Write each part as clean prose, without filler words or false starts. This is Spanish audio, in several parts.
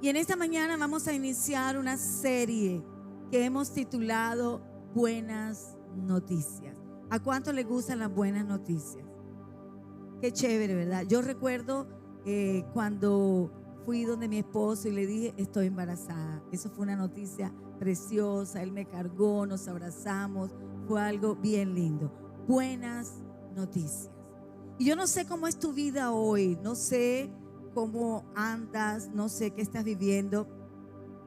Y en esta mañana vamos a iniciar una serie que hemos titulado Buenas Noticias. ¿A cuánto le gustan las buenas noticias? Qué chévere, ¿verdad? Yo recuerdo cuando fui donde mi esposo y le dije, estoy embarazada. Eso fue una noticia preciosa. Él me cargó, nos abrazamos. Fue algo bien lindo. Buenas noticias. Y yo no sé cómo es tu vida hoy, no sé cómo andas, no sé qué estás viviendo,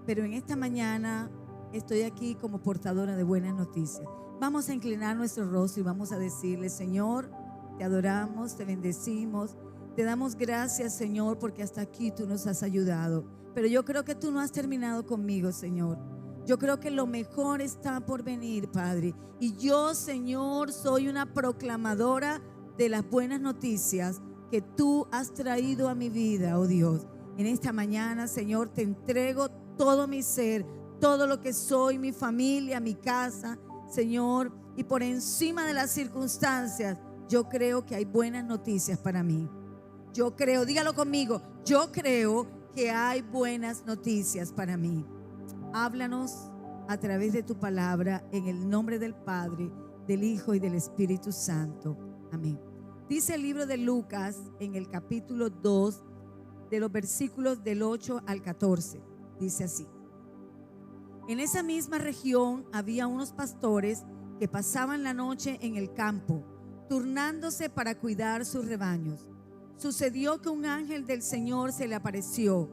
pero en esta mañana estoy aquí como portadora de buenas noticias. Vamos a inclinar nuestro rostro y vamos a decirle: Señor, te adoramos, te bendecimos, te damos gracias, Señor, porque hasta aquí tú nos has ayudado. Pero yo creo que tú no has terminado conmigo, Señor. Yo creo que lo mejor está por venir, Padre. Y yo, Señor, soy una proclamadora de las buenas noticias que tú has traído a mi vida, oh Dios. En esta mañana, Señor, te entrego todo mi ser, todo lo que soy, mi familia, mi casa, Señor. Y por encima de las circunstancias, yo creo que hay buenas noticias para mí. Yo creo, dígalo conmigo, yo creo que hay buenas noticias para mí. Háblanos a través de tu palabra, en el nombre del Padre, del Hijo y del Espíritu Santo. Amén. Dice el libro de Lucas en el capítulo 2, de los versículos del 8 al 14. Dice así: en esa misma región había unos pastores que pasaban la noche en el campo, turnándose para cuidar sus rebaños. Sucedió que un ángel del Señor se le apareció.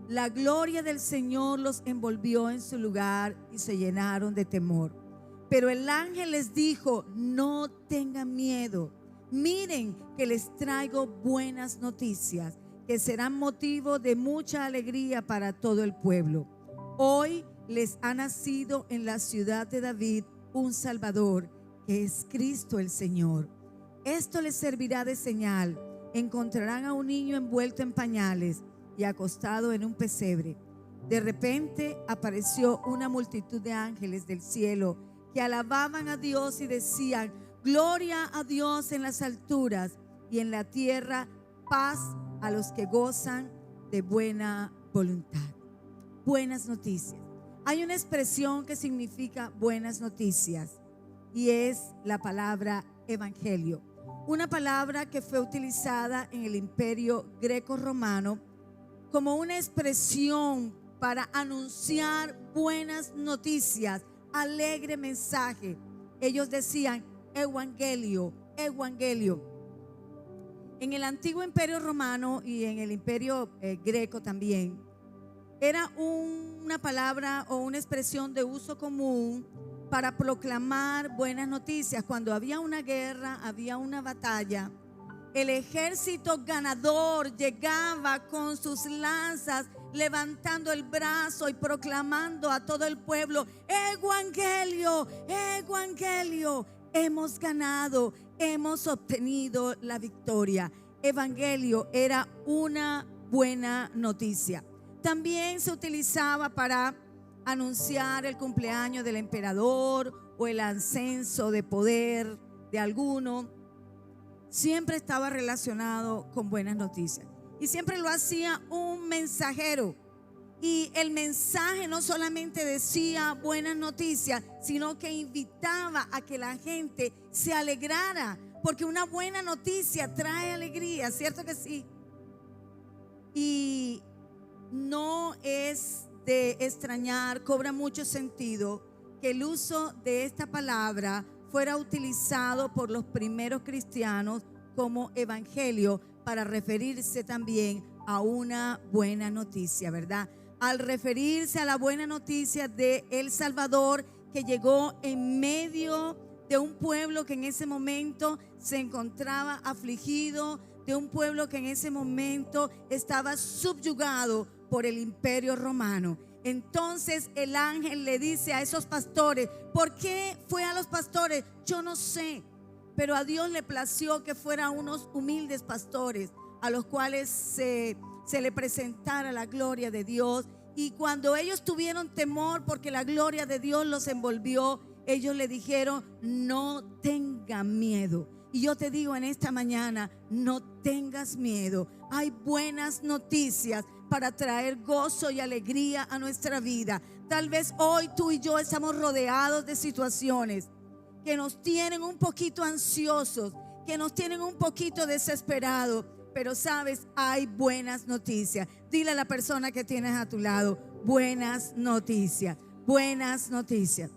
La gloria del Señor los envolvió en su lugar y se llenaron de temor. Pero el ángel les dijo: no tengan miedo. Miren que les traigo buenas noticias que serán motivo de mucha alegría para todo el pueblo. Hoy les ha nacido en la ciudad de David un Salvador, que es Cristo el Señor. Esto les servirá de señal: encontrarán a un niño envuelto en pañales y acostado en un pesebre. De repente apareció una multitud de ángeles del cielo que alababan a Dios y decían: gloria a Dios en las alturas, y en la tierra paz a los que gozan de buena voluntad. Buenas noticias. Hay una expresión que significa buenas noticias y es la palabra evangelio. Una palabra que fue utilizada en el Imperio Greco-Romano como una expresión para anunciar buenas noticias, alegre mensaje. Ellos decían evangelio, evangelio. En el antiguo Imperio Romano y en el Imperio Greco también, era una palabra o una expresión de uso común para proclamar buenas noticias. Cuando había una guerra, había una batalla, el ejército ganador llegaba con sus lanzas, levantando el brazo y proclamando a todo el pueblo: evangelio, evangelio, hemos ganado, hemos obtenido la victoria. Evangelio era una buena noticia. También se utilizaba para anunciar el cumpleaños del emperador o el ascenso de poder de alguno. Siempre estaba relacionado con buenas noticias y siempre lo hacía un mensajero. Y el mensaje no solamente decía buenas noticias, sino que invitaba a que la gente se alegrara, porque una buena noticia trae alegría, ¿cierto que sí? Y no es de extrañar, cobra mucho sentido que el uso de esta palabra fuera utilizado por los primeros cristianos como evangelio para referirse también a una buena noticia, ¿verdad? Al referirse a la buena noticia de El Salvador, que llegó en medio de un pueblo que en ese momento se encontraba afligido, de un pueblo que en ese momento estaba subyugado por el Imperio Romano. Entonces el ángel le dice a esos pastores: ¿por qué fue a los pastores? Yo no sé, pero a Dios le plació que fueran unos humildes pastores a los cuales se le presentara la gloria de Dios. Y cuando ellos tuvieron temor porque la gloria de Dios los envolvió, ellos le dijeron: no tengan miedo. Y yo te digo en esta mañana, no tengas miedo. Hay buenas noticias para traer gozo y alegría a nuestra vida. Tal vez hoy tú y yo estamos rodeados de situaciones que nos tienen un poquito ansiosos, que nos tienen un poquito desesperados. Pero sabes, hay buenas noticias. Dile a la persona que tienes a tu lado, buenas noticias, buenas noticias.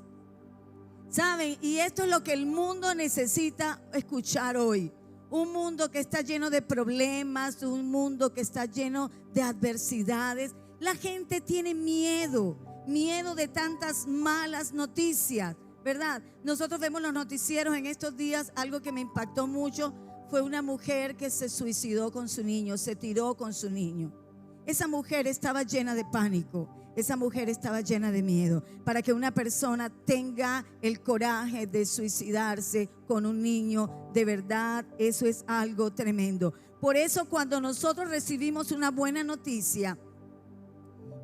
¿Saben? Y esto es lo que el mundo necesita escuchar hoy. Un mundo que está lleno de problemas, un mundo que está lleno de adversidades. La gente tiene miedo de tantas malas noticias, ¿verdad? Nosotros vemos los noticieros en estos días. Algo que me impactó mucho fue una mujer que se suicidó con su niño, se tiró con su niño. Esa mujer estaba llena de pánico. Esa mujer estaba llena de miedo. Para que una persona tenga el coraje de suicidarse con un niño, de verdad, eso es algo tremendo. Por eso cuando nosotros recibimos una buena noticia,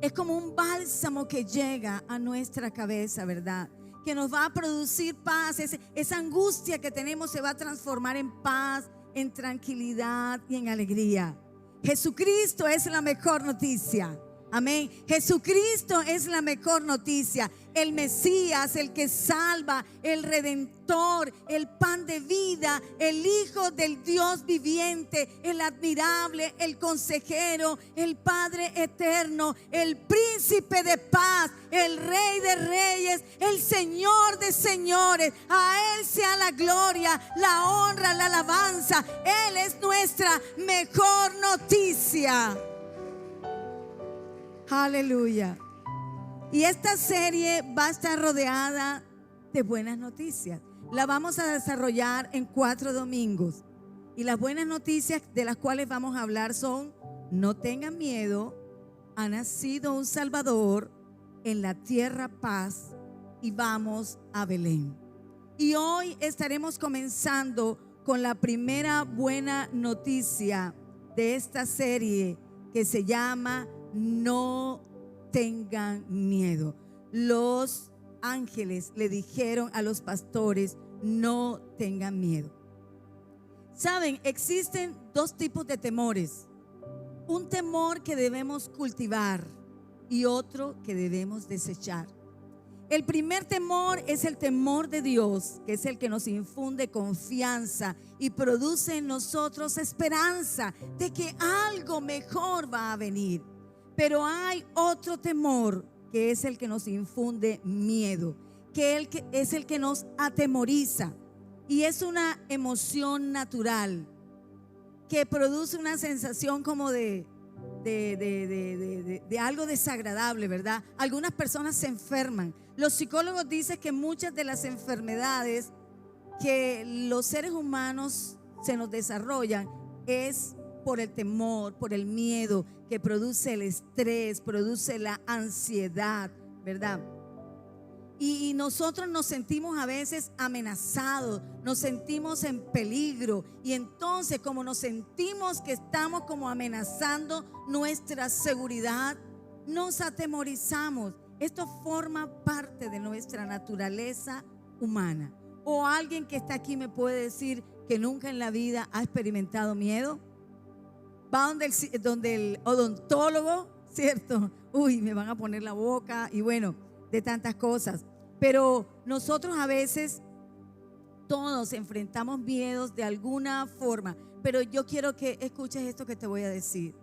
es como un bálsamo que llega a nuestra cabeza, ¿verdad? Que nos va a producir paz. Esa angustia que tenemos se va a transformar en paz, en tranquilidad y en alegría. Jesucristo es la mejor noticia. Amén. Jesucristo es la mejor noticia. El Mesías, el que salva, el Redentor, el pan de vida, el Hijo del Dios viviente, el admirable, el consejero, el Padre eterno, el príncipe de paz, el Rey de reyes, el Señor de señores. A Él sea la gloria, la honra, la alabanza. Él es nuestra mejor noticia. Aleluya. Y esta serie va a estar rodeada de buenas noticias. La vamos a desarrollar en 4 domingos. Y las buenas noticias de las cuales vamos a hablar son: no tengan miedo, ha nacido un Salvador, en la tierra paz, y vamos a Belén. Y hoy estaremos comenzando con la primera buena noticia de esta serie, que se llama no tengan miedo. Los ángeles le dijeron a los pastores: no tengan miedo. Saben, existen 2 tipos de temores. Un temor que debemos cultivar y otro que debemos desechar. El primer temor es el temor de Dios, que es el que nos infunde confianza y produce en nosotros esperanza de que algo mejor va a venir. Pero hay otro temor, que es el que nos infunde miedo, que es el que nos atemoriza. Y es una emoción natural que produce una sensación como de algo desagradable, ¿verdad? Algunas personas se enferman. Los psicólogos dicen que muchas de las enfermedades que los seres humanos se nos desarrollan es por el temor, por el miedo que produce el estrés, produce la ansiedad, ¿verdad? Y nosotros nos sentimos a veces amenazados, nos sentimos en peligro, y entonces, como nos sentimos que estamos como amenazando nuestra seguridad, nos atemorizamos. Esto forma parte de nuestra naturaleza humana. O alguien que está aquí me puede decir que nunca en la vida ha experimentado miedo. Va donde el odontólogo, ¿cierto? Uy, me van a poner la boca, y bueno, de tantas cosas. Pero nosotros a veces todos enfrentamos miedos de alguna forma. Pero yo quiero que escuches esto que te voy a decir.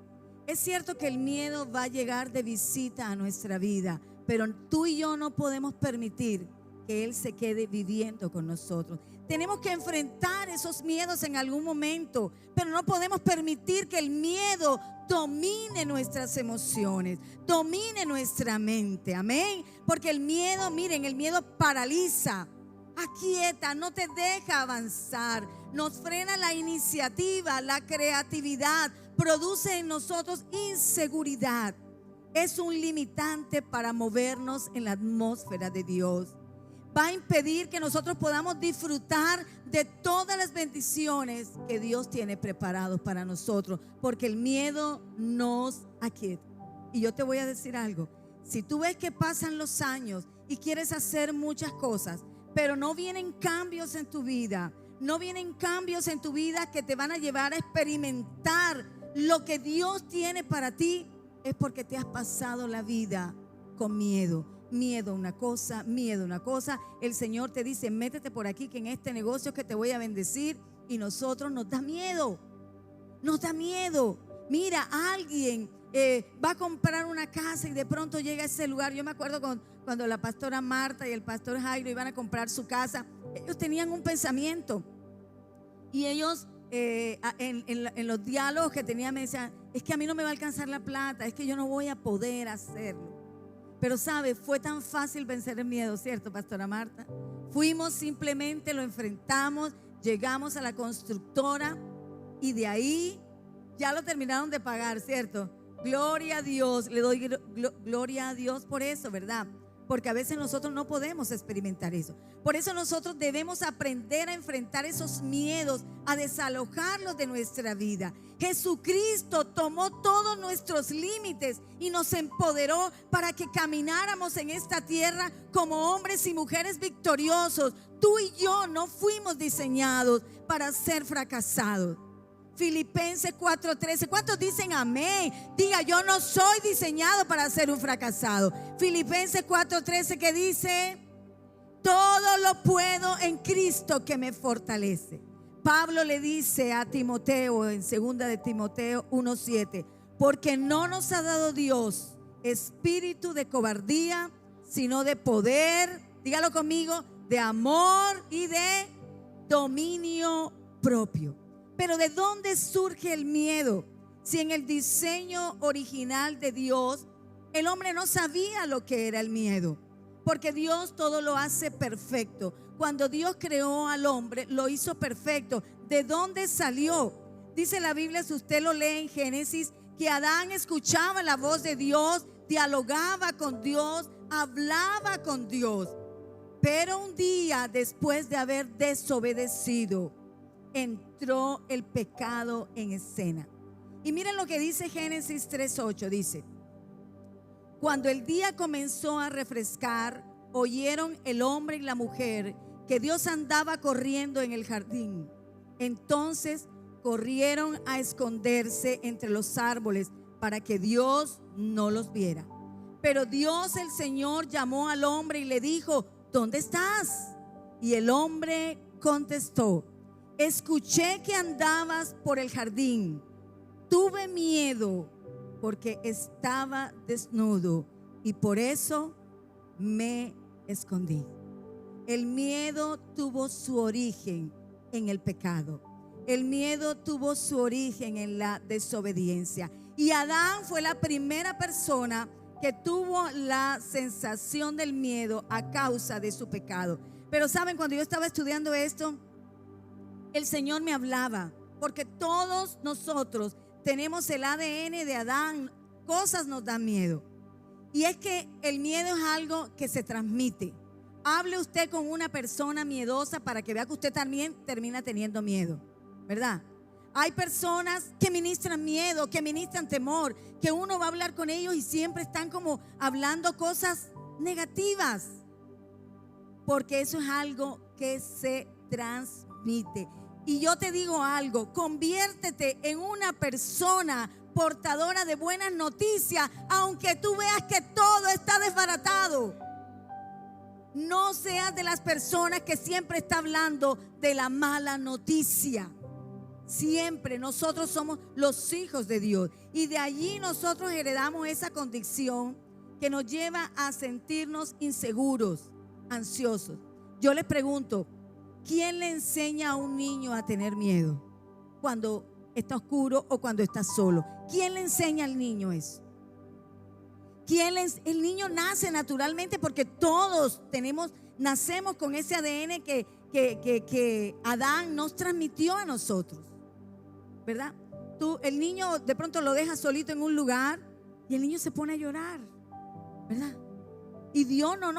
Es cierto que el miedo va a llegar de visita a nuestra vida, pero tú y yo no podemos permitir que Él se quede viviendo con nosotros. Tenemos que enfrentar esos miedos en algún momento, pero no podemos permitir que el miedo domine nuestras emociones, domine nuestra mente. Amén. Porque el miedo, miren, el miedo paraliza, aquieta, no te deja avanzar, nos frena la iniciativa, la creatividad, produce en nosotros inseguridad. Es un limitante para movernos en la atmósfera de Dios. Va a impedir que nosotros podamos disfrutar de todas las bendiciones que Dios tiene preparados para nosotros, porque el miedo nos aquieta. Y yo te voy a decir algo: si tú ves que pasan los años y quieres hacer muchas cosas, pero no vienen cambios en tu vida, no vienen cambios en tu vida que te van a llevar a experimentar lo que Dios tiene para ti, es porque te has pasado la vida con miedo. Miedo a una cosa, miedo a una cosa. El Señor te dice: métete por aquí, que en este negocio que te voy a bendecir. Y nosotros nos da miedo. Nos da miedo. Mira, alguien va a comprar una casa y de pronto llega a ese lugar. Yo me acuerdo cuando la pastora Marta y el pastor Jairo iban a comprar su casa. Ellos tenían un pensamiento. Y ellos en los diálogos que tenían me decían: es que a mí no me va a alcanzar la plata, es que yo no voy a poder hacerlo. Pero sabe, fue tan fácil vencer el miedo, ¿cierto, pastora Marta? Fuimos, simplemente lo enfrentamos, llegamos a la constructora y de ahí ya lo terminaron de pagar, ¿cierto? Gloria a Dios, le doy gloria a Dios por eso, ¿verdad? Porque a veces nosotros no podemos experimentar eso. Por eso nosotros debemos aprender a enfrentar esos miedos, a desalojarlos de nuestra vida. Jesucristo tomó todos nuestros límites y nos empoderó para que camináramos en esta tierra como hombres y mujeres victoriosos. Tú y yo no fuimos diseñados para ser fracasados. Filipenses 4:13. ¿Cuántos dicen amén? Diga: yo no soy diseñado para ser un fracasado. Filipenses 4:13, que dice: todo lo puedo en Cristo que me fortalece. Pablo le dice a Timoteo en 2 de Timoteo 1:7: porque no nos ha dado Dios espíritu de cobardía, sino de poder, dígalo conmigo, de amor y de dominio propio. Pero ¿de dónde surge el miedo? Si en el diseño original de Dios, el hombre no sabía lo que era el miedo, porque Dios todo lo hace perfecto. Cuando Dios creó al hombre, lo hizo perfecto. ¿De dónde salió? Dice la Biblia, si usted lo lee en Génesis, que Adán escuchaba la voz de Dios, dialogaba con Dios, hablaba con Dios. Pero un día después de haber desobedecido, entró el pecado en escena. Y miren lo que dice Génesis 3:8. Dice: cuando el día comenzó a refrescar, oyeron el hombre y la mujer que Dios andaba corriendo en el jardín. Entonces corrieron a esconderse entre los árboles para que Dios no los viera. Pero Dios, el Señor, llamó al hombre y le dijo: ¿dónde estás? Y el hombre contestó: escuché que andabas por el jardín. Tuve miedo porque estaba desnudo y por eso me escondí. El miedo tuvo su origen en el pecado. El miedo tuvo su origen en la desobediencia. Y Adán fue la primera persona que tuvo la sensación del miedo a causa de su pecado. Pero saben, cuando yo estaba estudiando esto, el Señor me hablaba, porque todos nosotros tenemos el ADN de Adán. Cosas nos dan miedo. Y es que el miedo es algo que se transmite. Hable usted con una persona miedosa para que vea que usted también termina teniendo miedo, ¿verdad? Hay personas que ministran miedo, que ministran temor, que uno va a hablar con ellos y siempre están como hablando cosas negativas, porque eso es algo que se transmite. Y yo te digo algo: conviértete en una persona portadora de buenas noticias, aunque tú veas que todo está desbaratado. No seas de las personas que siempre está hablando de la mala noticia. Siempre nosotros somos los hijos de Dios, y de allí nosotros heredamos esa condición que nos lleva a sentirnos inseguros, ansiosos. Yo les pregunto: ¿quién le enseña a un niño a tener miedo cuando está oscuro o cuando está solo? ¿Quién le enseña al niño eso? El niño nace naturalmente, porque todos nacemos con ese ADN que Adán nos transmitió a nosotros, ¿verdad? El niño de pronto lo dejas solito en un lugar y el niño se pone a llorar, ¿verdad? Y Dios no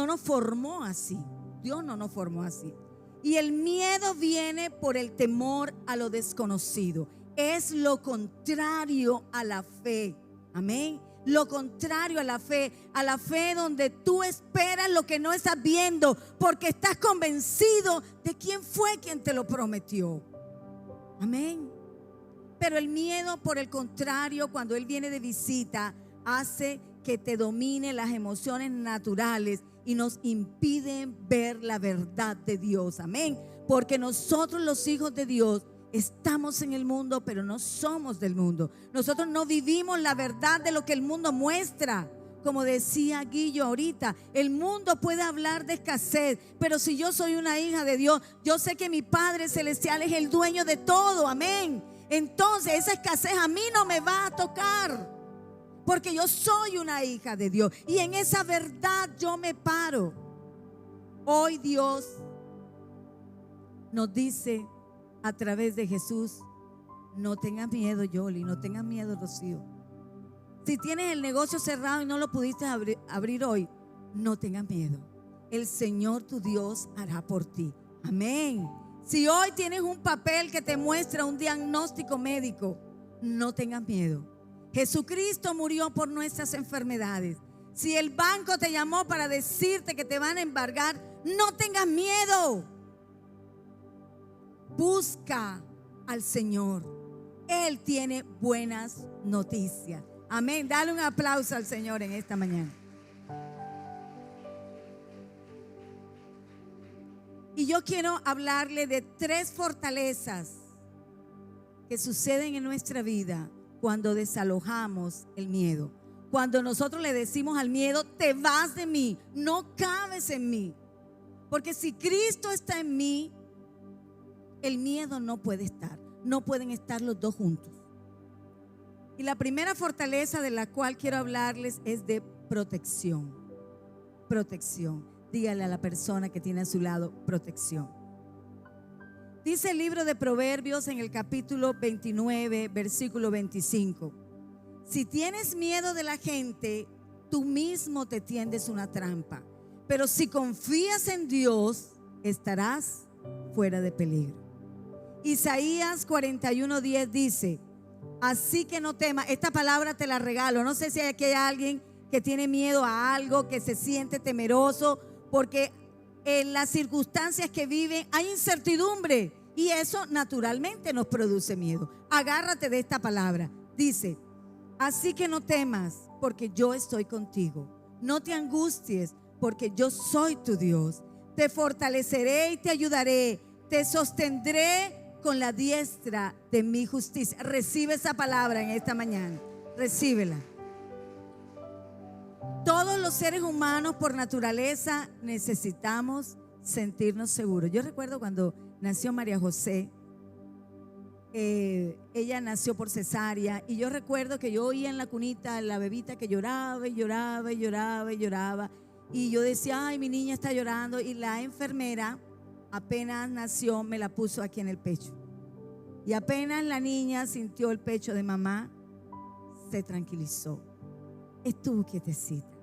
nos formó así. Dios no nos formó así. Y el miedo viene por el temor a lo desconocido. Es lo contrario a la fe. Amén. lo contrario a la fe donde tú esperas lo que no estás viendo, porque estás convencido de quién fue quien te lo prometió. Amén. Pero el miedo, por el contrario, cuando Él viene de visita, hace que te domine las emociones naturales y nos impiden ver la verdad de Dios. Amén. Porque nosotros, los hijos de Dios, estamos en el mundo, pero no somos del mundo. Nosotros no vivimos la verdad de lo que el mundo muestra. Como decía Guillo ahorita, el mundo puede hablar de escasez, pero si yo soy una hija de Dios, yo sé que mi Padre Celestial es el dueño de todo. Amén. Entonces esa escasez a mí no me va a tocar, porque yo soy una hija de Dios y en esa verdad yo me paro. Hoy Dios nos dice a través de Jesús: no tengas miedo, Yoli, no tengas miedo, Rocío. Si tienes el negocio cerrado y no lo pudiste abrir hoy, no tengas miedo. El Señor tu Dios hará por ti. Amén. Si hoy tienes un papel que te muestra un diagnóstico médico, no tengas miedo. Jesucristo murió por nuestras enfermedades. Si el banco te llamó para decirte que te van a embargar, no tengas miedo. Busca al Señor. Él tiene buenas noticias. Amén. Dale un aplauso al Señor en esta mañana. Y yo quiero hablarle de 3 fortalezas que suceden en nuestra vida cuando desalojamos el miedo. Cuando nosotros le decimos al miedo: te vas de mí, no cabes en mí. Porque si Cristo está en mí, el miedo no puede estar. No pueden estar los dos juntos. Y la primera fortaleza de la cual quiero hablarles es de protección. Protección. Dígale a la persona que tiene a su lado: protección. Dice el libro de Proverbios en el capítulo 29, versículo 25: si tienes miedo de la gente, tú mismo te tiendes una trampa. Pero si confías en Dios, estarás fuera de peligro. Isaías 41:10 dice: así que no temas. Esta palabra te la regalo. No sé si aquí hay alguien que tiene miedo a algo, que se siente temeroso, porque en las circunstancias que viven hay incertidumbre y eso naturalmente nos produce miedo. Agárrate de esta palabra. Dice: así que no temas, porque yo estoy contigo. No te angusties, porque yo soy tu Dios. Te fortaleceré y te ayudaré. Te sostendré con la diestra de mi justicia. Recibe esa palabra en esta mañana. Recíbela. Todos los seres humanos por naturaleza necesitamos sentirnos seguros. Yo recuerdo cuando nació María José, ella nació por cesárea, y yo recuerdo que yo oía en la cunita a la bebita que lloraba y lloraba y lloraba y lloraba, y yo decía: ay, mi niña está llorando, y la enfermera apenas nació me la puso aquí en el pecho, y apenas la niña sintió el pecho de mamá, se tranquilizó, estuvo quietecita.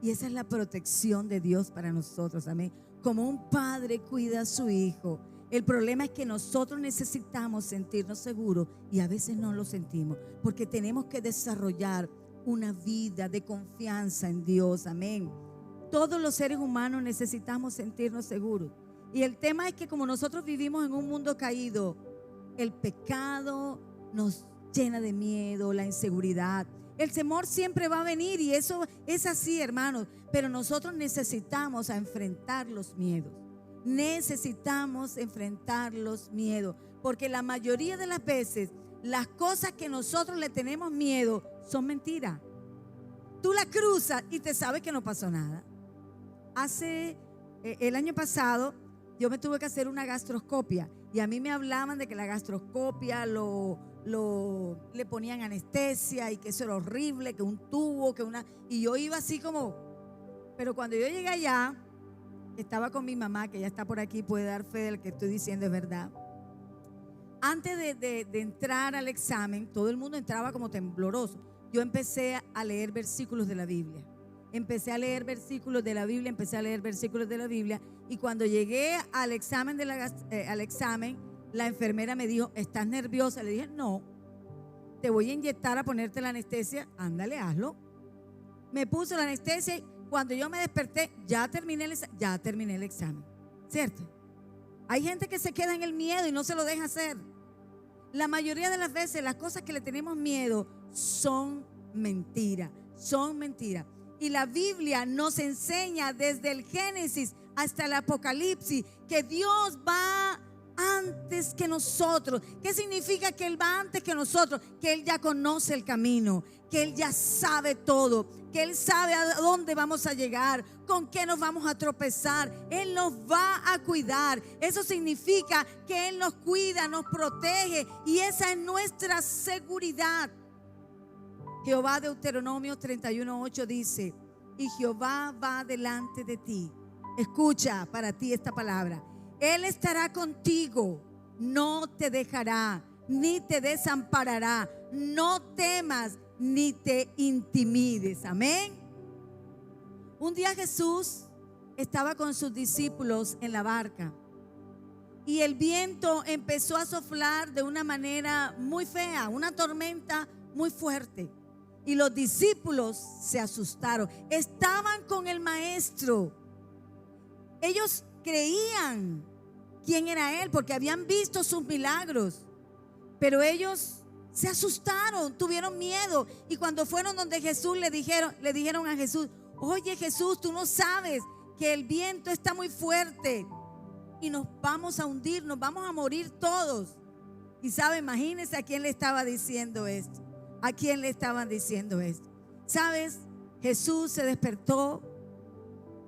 Y esa es la protección de Dios para nosotros. Amén. Como un padre cuida a su hijo. El problema es que nosotros necesitamos sentirnos seguros y a veces no lo sentimos, porque tenemos que desarrollar una vida de confianza en Dios. Amén. Todos los seres humanos necesitamos sentirnos seguros. Y el tema es que como nosotros vivimos en un mundo caído, el pecado nos llena de miedo, la inseguridad. El temor siempre va a venir y eso es así, hermanos. Pero nosotros necesitamos enfrentar los miedos. Necesitamos enfrentar los miedos. Porque la mayoría de las veces las cosas que nosotros le tenemos miedo son mentiras. Tú la cruzas y te sabes que no pasó nada. El año pasado yo me tuve que hacer una gastroscopia y a mí me hablaban de que la gastroscopia le ponían anestesia y que eso era horrible, que un tubo, y yo iba así como, pero cuando yo llegué allá, estaba con mi mamá, que ya está por aquí, puede dar fe del que estoy diciendo es verdad. Antes de entrar al examen, todo el mundo entraba como tembloroso. Yo empecé a leer versículos de la Biblia. Y cuando llegué al examen, la enfermera me dijo: ¿estás nerviosa? Le dije: no, te voy a inyectar a ponerte la anestesia, ándale, hazlo. me puso la anestesia y cuando yo me desperté, ya terminé el examen, ¿cierto? Hay gente que se queda en el miedo y no se lo deja hacer. La mayoría de las veces las cosas que le tenemos miedo son mentiras, Y la Biblia nos enseña desde el Génesis hasta el Apocalipsis que Dios va antes que nosotros. ¿Qué significa que Él va antes que nosotros? Que Él ya conoce el camino, que Él ya sabe todo, que Él sabe a dónde vamos a llegar, con qué nos vamos a tropezar. Él nos va a cuidar. Eso significa que Él nos cuida, nos protege, y esa es nuestra seguridad. Jehová, Deuteronomio 31:8 dice: y Jehová va delante de ti. Escucha para ti esta palabra: Él estará contigo, no te dejará, ni te desamparará. No temas, ni te intimides. Amén. Un día Jesús estaba con sus discípulos en la barca y el viento empezó a soplar de una manera muy fea, una tormenta muy fuerte. Y los discípulos se asustaron. Estaban con el maestro. Ellos creían quién era Él porque habían visto sus milagros, pero ellos se asustaron, tuvieron miedo. Y cuando fueron donde Jesús, le dijeron a Jesús: oye Jesús, tú no sabes que el viento está muy fuerte y nos vamos a hundir, nos vamos a morir todos. Y sabe, imagínense a quién le estaba diciendo esto. ¿A quién le estaban diciendo esto? ¿Sabes? Jesús se despertó,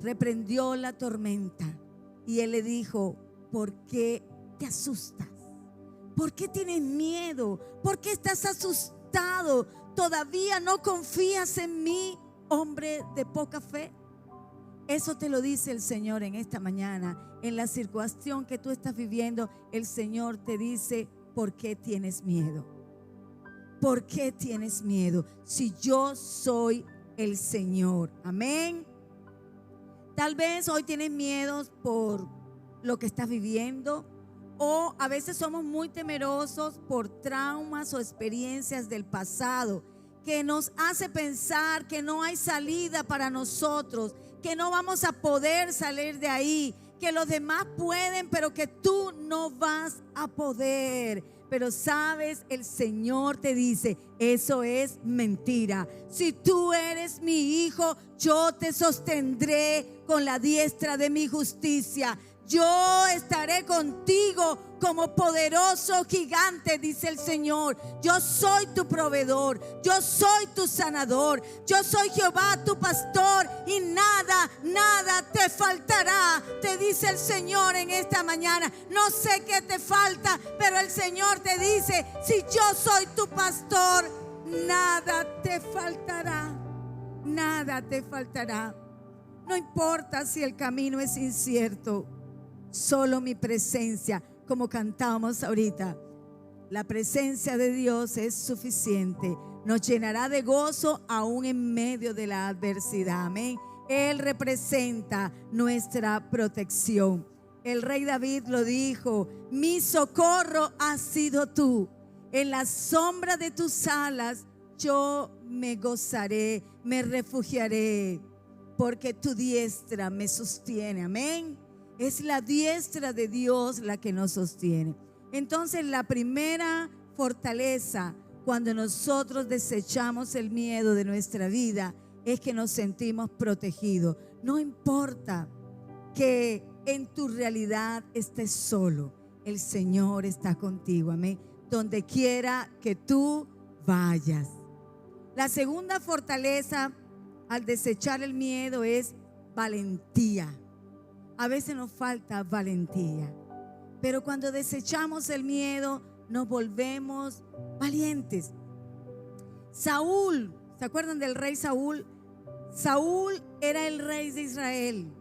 reprendió la tormenta y Él le dijo: ¿por qué te asustas? ¿Por qué tienes miedo? ¿Por qué estás asustado? ¿Todavía no confías en mí, hombre de poca fe? Eso te lo dice el Señor en esta mañana. En la situación que tú estás viviendo, el Señor te dice: ¿por qué tienes miedo? ¿Por qué tienes miedo? Si yo soy el Señor. Amén. Tal vez hoy tienes miedo por lo que estás viviendo, o a veces somos muy temerosos por traumas o experiencias del pasado que nos hace pensar que no hay salida para nosotros, que no vamos a poder salir de ahí, que los demás pueden, pero que tú no vas a poder. Pero sabes, el Señor te dice: eso es mentira. Si tú eres mi hijo, yo te sostendré con la diestra de mi justicia. Yo estaré contigo como poderoso gigante, dice el Señor. Yo soy tu proveedor, yo soy tu sanador, yo soy Jehová tu pastor, y nada te faltará, te dice el Señor en esta mañana. No sé qué te falta, pero el Señor te dice: si yo soy tu pastor, nada te faltará, nada te faltará. No importa si el camino es incierto, solo mi presencia, como cantábamos ahorita, la presencia de Dios es suficiente. Nos llenará de gozo aún en medio de la adversidad. Amén. Él representa nuestra protección. El rey David lo dijo: mi socorro has sido tú. En la sombra de tus alas yo me gozaré, me refugiaré, porque tu diestra me sostiene. Amén. Es la diestra de Dios la que nos sostiene. Entonces, la primera fortaleza cuando nosotros desechamos el miedo de nuestra vida es que nos sentimos protegidos. No importa que en tu realidad estés solo, el Señor está contigo. Amén. Donde quiera que tú vayas. La segunda fortaleza al desechar el miedo es valentía. A veces nos falta valentía, pero cuando desechamos el miedo nos volvemos valientes. Saúl, ¿se acuerdan del rey Saúl? Saúl era el rey de Israel.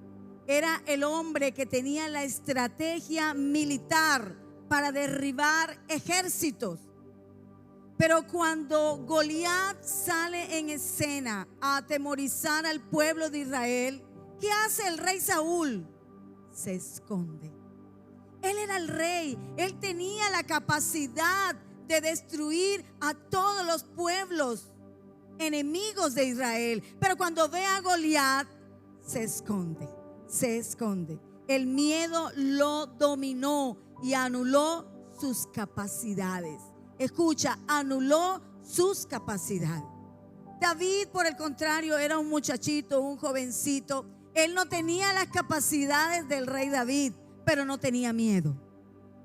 Era el hombre que tenía la estrategia militar para derribar ejércitos. Pero cuando Goliat sale en escena a atemorizar al pueblo de Israel, ¿qué hace el rey Saúl? Se esconde. Él era el rey. Él tenía la capacidad de destruir a todos los pueblos. enemigos de Israel. Pero cuando ve a Goliat, se esconde, se esconde. El miedo lo dominó y anuló sus capacidades. Escucha, anuló sus capacidades. David, por el contrario, era un muchachito, un jovencito. Él no tenía las capacidades del rey David, pero no tenía miedo.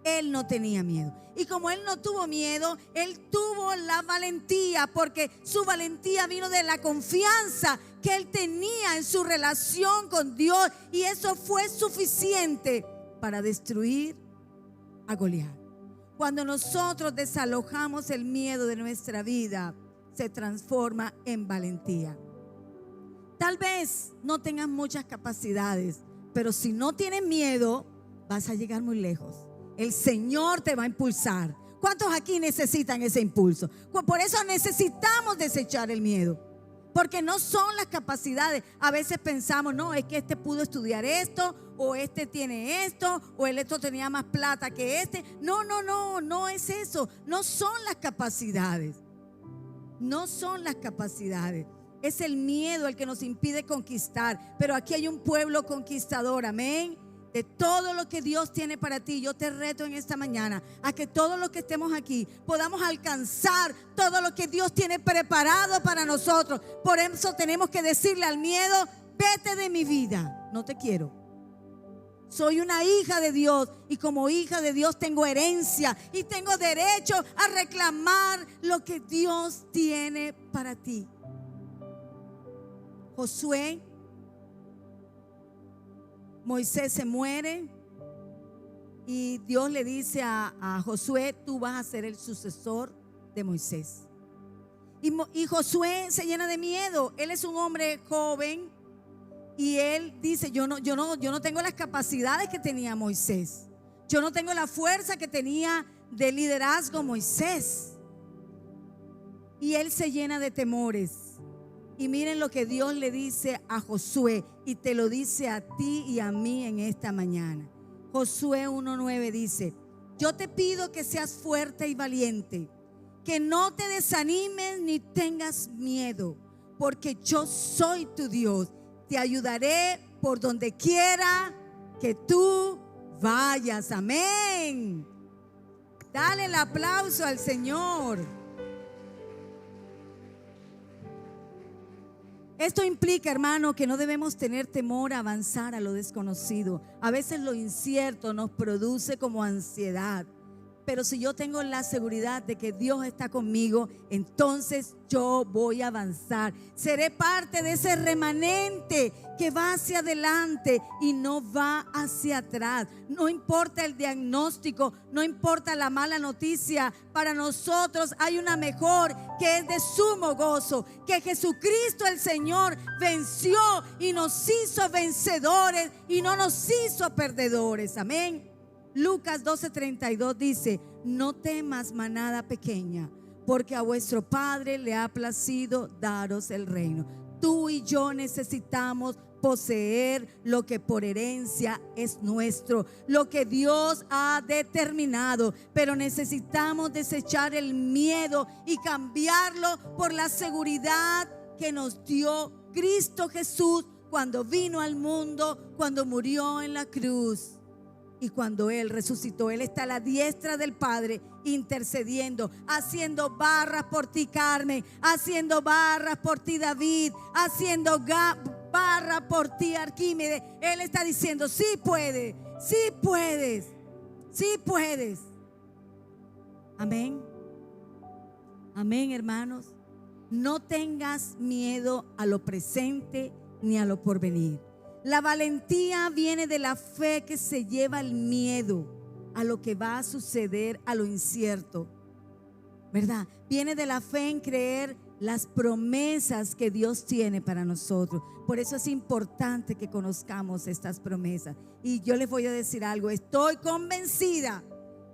Él no tenía miedo. Y como él no tuvo miedo, él tuvo la valentía, porque su valentía vino de la confianza que él tenía en su relación con Dios. Y eso fue suficiente para destruir a Goliat. Cuando nosotros desalojamos el miedo de nuestra vida, se transforma en valentía. Tal vez no tengas muchas capacidades, pero si no tienes miedo, vas a llegar muy lejos. El Señor te va a impulsar. ¿Cuántos aquí necesitan ese impulso? Por eso necesitamos desechar el miedo, porque no son las capacidades. A veces pensamos, no, es que este pudo estudiar esto, o este tiene esto, o el otro tenía más plata que este. No es eso. No son las capacidades. No son las capacidades. Es el miedo el que nos impide conquistar. Pero aquí hay un pueblo conquistador, amén. De todo lo que Dios tiene para ti. Yo te reto en esta mañana a que todos los que estemos aquí podamos alcanzar todo lo que Dios tiene preparado para nosotros. Por eso tenemos que decirle al miedo: vete de mi vida, no te quiero. Soy una hija de Dios, y como hija de Dios tengo herencia y tengo derecho a reclamar lo que Dios tiene para ti. Josué, Moisés se muere y Dios le dice a Josué: tú vas a ser el sucesor de Moisés. Y Josué se llena de miedo. Él es un hombre joven y él dice: yo no tengo las capacidades que tenía Moisés. Yo no tengo la fuerza que tenía de liderazgo Moisés. Y él se llena de temores. Y miren lo que Dios le dice a Josué, y te lo dice a ti y a mí en esta mañana. Josué 1:9 dice: yo te pido que seas fuerte y valiente, que no te desanimes ni tengas miedo, porque yo soy tu Dios. Te ayudaré por donde quiera que tú vayas. Amén. Dale el aplauso al Señor. Esto implica, hermano, que no debemos tener temor a avanzar a lo desconocido. A veces lo incierto nos produce como ansiedad. Pero si yo tengo la seguridad de que Dios está conmigo, entonces yo voy a avanzar. Seré parte de ese remanente que va hacia adelante y no va hacia atrás. No importa el diagnóstico, no importa la mala noticia. Para nosotros hay una mejor, que es de sumo gozo, que Jesucristo el Señor venció y nos hizo vencedores y no nos hizo perdedores. Amén. Lucas 12:32 dice: no temas, manada pequeña, porque a vuestro Padre le ha placido daros el reino. Tú y yo necesitamos poseer lo que por herencia es nuestro, lo que Dios ha determinado, pero necesitamos desechar el miedo y cambiarlo por la seguridad que nos dio Cristo Jesús cuando vino al mundo, cuando murió en la cruz. Y cuando Él resucitó, Él está a la diestra del Padre intercediendo, haciendo barras por ti, Carmen, haciendo barras por ti, David, haciendo barras por ti, Arquímedes. Él está diciendo: sí puedes, sí puedes, sí puedes. Amén. Amén, hermanos. No tengas miedo a lo presente ni a lo porvenir. La valentía viene de la fe que se lleva el miedo a lo que va a suceder, a lo incierto, ¿verdad? Viene de la fe en creer las promesas que Dios tiene para nosotros. Por eso es importante que conozcamos estas promesas. Y yo les voy a decir algo: estoy convencida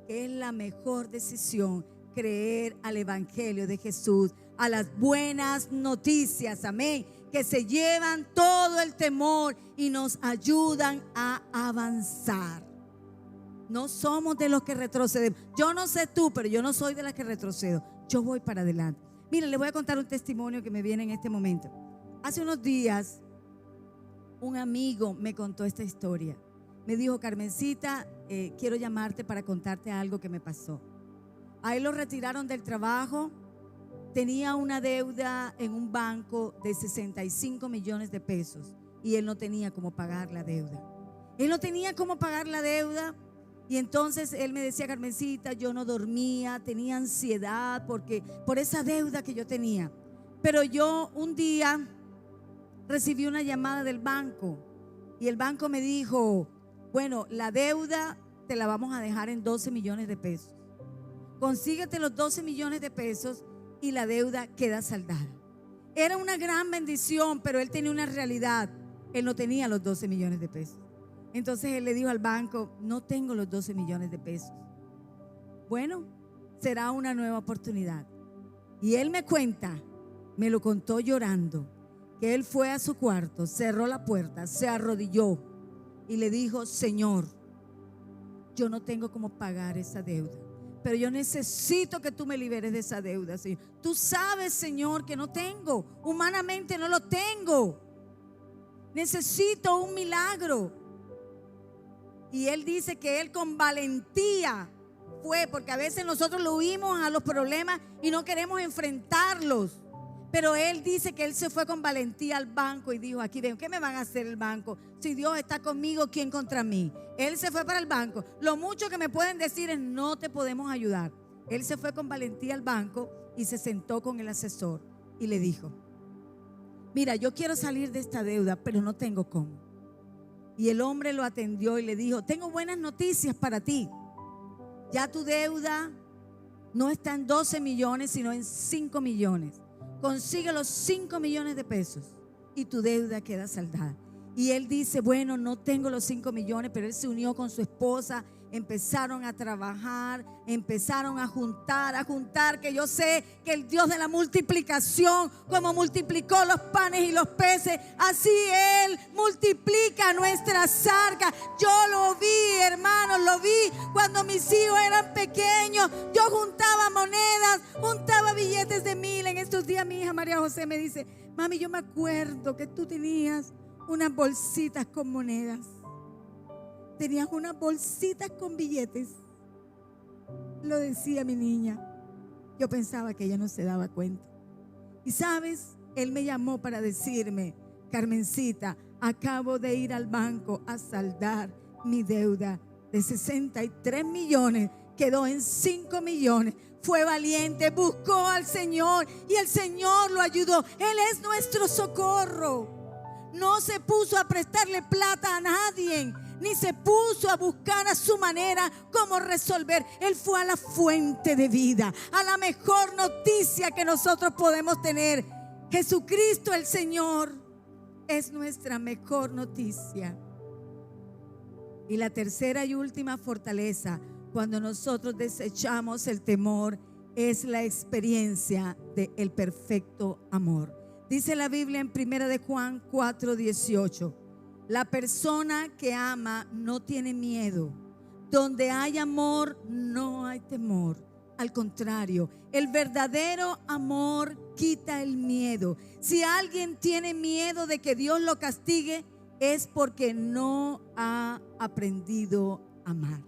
que es la mejor decisión creer al Evangelio de Jesús, a las buenas noticias, amén, que se llevan todo el temor y nos ayudan a avanzar. No somos de los que retrocedemos. Yo no sé tú, pero yo no soy de las que retrocedo. Yo voy para adelante. Miren, les voy a contar un testimonio que me viene en este momento. Hace unos días, un amigo me contó esta historia. Me dijo: Carmencita, quiero llamarte para contarte algo que me pasó. A él lo retiraron del trabajo. Tenía una deuda en un banco de 65 millones de pesos y él no tenía cómo pagar la deuda. Él no tenía cómo pagar la deuda y entonces él me decía: Carmencita, yo no dormía, tenía ansiedad por esa deuda que yo tenía. Pero yo un día recibí una llamada del banco y el banco me dijo: bueno, la deuda te la vamos a dejar en 12 millones de pesos. Consíguete los 12 millones de pesos y la deuda queda saldada. Era una gran bendición, pero él tenía una realidad. Él no tenía los 12 millones de pesos. Entonces él le dijo al banco: no tengo los 12 millones de pesos. Bueno, será una nueva oportunidad. Y él me cuenta, me lo contó llorando, que él fue a su cuarto, cerró la puerta, se arrodilló y le dijo: Señor, yo no tengo cómo pagar esa deuda, pero yo necesito que tú me liberes de esa deuda, Señor. Tú sabes, Señor, que no tengo, humanamente no lo tengo. Necesito un milagro. Y él dice que él con valentía fue, porque a veces nosotros lo huimos a los problemas y no queremos enfrentarlos. Pero él dice que él se fue con valentía al banco y dijo: aquí ven, ¿qué me van a hacer el banco? Si Dios está conmigo, ¿quién contra mí? Él se fue para el banco. Lo mucho que me pueden decir es: no te podemos ayudar. Él se fue con valentía al banco y se sentó con el asesor y le dijo: mira, yo quiero salir de esta deuda, pero no tengo cómo. Y el hombre lo atendió y le dijo: tengo buenas noticias para ti. Ya tu deuda no está en 12 millones, sino en 5 millones. Consigue los 5 millones de pesos y tu deuda queda saldada. Y él dice: bueno, no tengo los 5 millones, pero él se unió con su esposa, empezaron a trabajar, empezaron a juntar, que yo sé que el Dios de la multiplicación, como multiplicó los panes y los peces, así Él multiplica nuestras arcas. Yo lo vi, hermanos, lo vi cuando mis hijos eran pequeños. Yo juntaba monedas, juntaba billetes de 1,000. En estos días mi hija María José me dice: mami, yo me acuerdo que tú tenías unas bolsitas con monedas. Tenías unas bolsitas con billetes. Lo decía mi niña. Yo pensaba que ella no se daba cuenta. Y sabes, él me llamó para decirme: Carmencita, acabo de ir al banco a saldar mi deuda de 63 millones. Quedó en 5 millones. Fue valiente, buscó al Señor y el Señor lo ayudó. Él es nuestro socorro. No se puso a prestarle plata a nadie, ni se puso a buscar a su manera cómo resolver. Él fue a la fuente de vida, a la mejor noticia que nosotros podemos tener. Jesucristo el Señor es nuestra mejor noticia. Y la tercera y última fortaleza, cuando nosotros desechamos el temor, es la experiencia del perfecto amor. Dice la Biblia en 1 de Juan 4:18: la persona que ama no tiene miedo. Donde hay amor no hay temor. Al contrario, el verdadero amor quita el miedo. Si alguien tiene miedo de que Dios lo castigue, es porque no ha aprendido a amar.